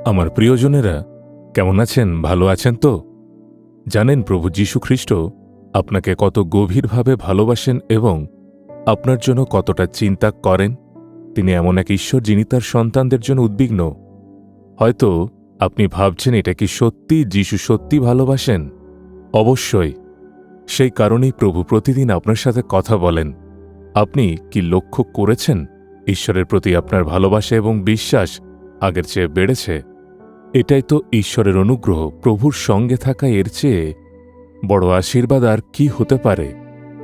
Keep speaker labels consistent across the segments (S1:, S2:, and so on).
S1: আমার প্রিয়জনেরা, কেমন আছেন? ভালো আছেন তো? জানেন প্রভু যীশু খ্রিস্ট আপনাকে কত গভীরভাবে ভালোবাসেন এবং আপনার জন্য কতটা চিন্তা করেন। তিনি এমন এক ঈশ্বর যিনি তার সন্তানদের জন্য উদ্বিগ্ন। হয়তো আপনি ভাবছেন, এটা কি সত্যি যীশু সত্যি ভালোবাসেন? অবশ্যই। সেই কারণেই প্রভু প্রতিদিন আপনার সাথে কথা বলেন। আপনি কি লক্ষ্য করেছেন ঈশ্বরের প্রতি আপনার ভালোবাসা এবং বিশ্বাস আগের চেয়ে বেড়েছে? এটাই তো ঈশ্বরের অনুগ্রহ। প্রভুর সঙ্গে থাকা এর চেয়ে বড় আশীর্বাদ আর কি হতে পারে?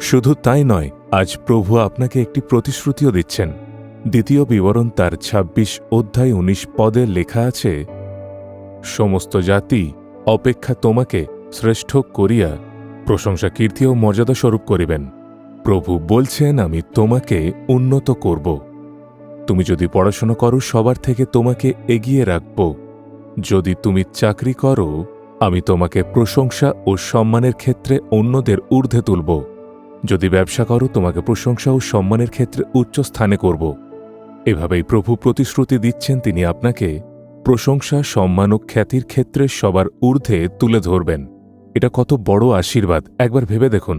S1: শুধু তাই নয়, আজ প্রভু আপনাকে একটি প্রতিশ্রুতিও দিচ্ছেন। দ্বিতীয় বিবরণ তার ২৬ অধ্যায় ১৯ পদে লেখা আছে, সমস্ত জাতি অপেক্ষা তোমাকে শ্রেষ্ঠ করিয়া প্রশংসা কীর্তি ও মর্যাদা স্বরূপ করিবেন। প্রভু বলছেন, আমি তোমাকে উন্নত করব। তুমি যদি পড়াশোনা করো, সবার থেকে তোমাকে এগিয়ে রাখব। যদি তুমি চাকরি করো, আমি তোমাকে প্রশংসা ও সম্মানের ক্ষেত্রে অন্যদের ঊর্ধ্বে তুলব। যদি ব্যবসা করো, তোমাকে প্রশংসা ও সম্মানের ক্ষেত্রে উচ্চ স্থানে করব। এভাবেই প্রভু প্রতিশ্রুতি দিচ্ছেন, তিনি আপনাকে প্রশংসা, সম্মান ও খ্যাতির ক্ষেত্রে সবার ঊর্ধ্বে তুলে ধরবেন। এটা কত বড় আশীর্বাদ, একবার ভেবে দেখুন।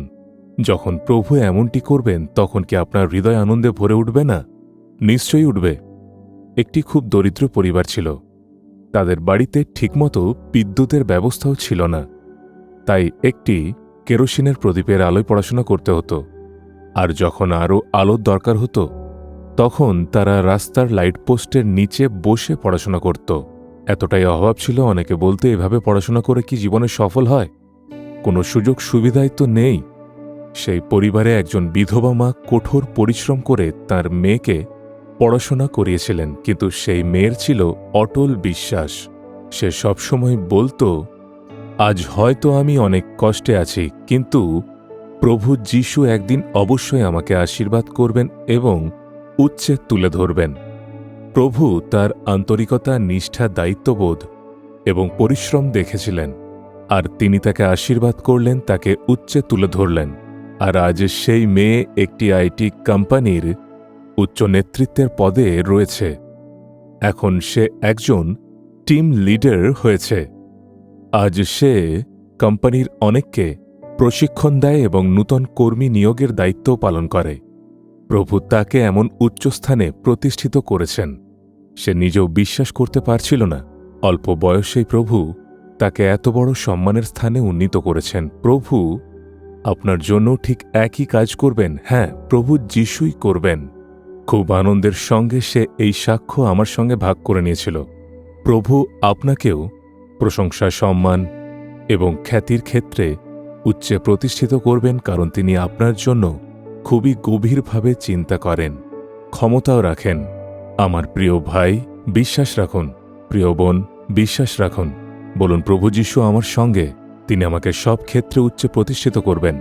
S1: যখন প্রভু এমনটি করবেন, তখন কি আপনার হৃদয় আনন্দে ভরে উঠবে না? নিশ্চয়ই উঠবে। একটি খুব দরিদ্র পরিবার ছিল। তাদের বাড়িতে ঠিকমতো বিদ্যুতের ব্যবস্থাও ছিল না। তাই একটি কেরোসিনের প্রদীপের আলোয় পড়াশোনা করতে হতো। আর যখন আরও আলোর দরকার হতো, তখন তারা রাস্তার লাইট পোস্টের নিচে বসে পড়াশোনা করত। এতটাই অভাব ছিল, অনেকে বলতে, এভাবে পড়াশোনা করে কি জীবনে সফল হয়? কোনো সুযোগ সুবিধাই তো নেই। সেই পরিবারে একজন বিধবা মা কঠোর পরিশ্রম করে তার মেয়েকে পড়াশোনা করিয়েছিলেন, কিন্তু সেই মেয়ের ছিল অটল বিশ্বাস। সে সবসময় বলতো, আজ হয়তো আমি অনেক কষ্টে আছি, কিন্তু প্রভু যীশু একদিন অবশ্যই আমাকে আশীর্বাদ করবেন এবং উচ্চে তুলে ধরবেন। প্রভু তার আন্তরিকতা, নিষ্ঠা, দায়িত্ববোধ এবং পরিশ্রম দেখেছিলেন, আর তিনি তাকে আশীর্বাদ করলেন, তাকে উচ্চে তুলে ধরলেন। আর আজ সেই মেয়ে একটি আইটি কোম্পানির উচ্চ নেতৃত্বের পদে রয়েছে। এখন সে একজন টিম লিডার হয়েছে। আজ সে কোম্পানির অনেককে প্রশিক্ষণ দেয় এবং নূতন কর্মী নিয়োগের দায়িত্ব পালন করে। প্রভু তাকে এমন উচ্চস্থানে প্রতিষ্ঠিত করেছেন, সে নিজেও বিশ্বাস করতে পারছিল না। অল্প বয়সেই প্রভু তাকে এত বড় সম্মানের স্থানে উন্নীত করেছেন। প্রভু আপনার জন্য ঠিক একই কাজ করবেন। হ্যাঁ, প্রভু যীশুই করবেন। খুব আনন্দের সঙ্গে সে এই সাক্ষ্য আমার সঙ্গে ভাগ করে নিয়েছিল। প্রভু আপনাকেও প্রশংসা, সম্মান এবং খ্যাতির ক্ষেত্রে উচ্চে প্রতিষ্ঠিত করবেন, কারণ তিনি আপনার জন্য খুবই গভীরভাবে চিন্তা করেন, ক্ষমতাও রাখেন। আমার প্রিয় ভাই, বিশ্বাস রাখুন। প্রিয় বোন, বিশ্বাস রাখুন। বলুন, প্রভু যীশু আমার সঙ্গে, তিনি আমাকে সব ক্ষেত্রে উচ্চে প্রতিষ্ঠিত করবেন।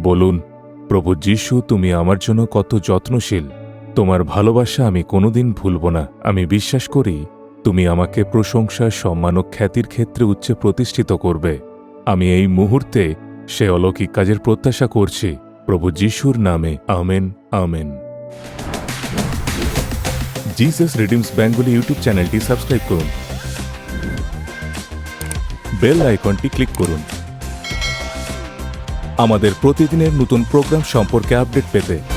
S1: বলুন, প্রভু যীশু, তুমি আমার জন্য কত যত্নশীল। তোমার ভালোবাসা আমি কোনোদিন ভুলব না। আমি বিশ্বাস করি তুমি আমাকে প্রশংসা, সম্মান ও খ্যাতির ক্ষেত্রে উচ্চে প্রতিষ্ঠিত করবে। আমি এই মুহূর্তে সে অলৌকিক কাজের প্রত্যাশা করছি, প্রভু যীশুর নামে। Amen, amen. Jesus redeems Bengali YouTube চ্যানেলটি সাবস্ক্রাইব করুন, বেল আইকনটি ক্লিক করুন আমাদের প্রতিদিনের নতুন প্রোগ্রাম সম্পর্কে আপডেট পেতে।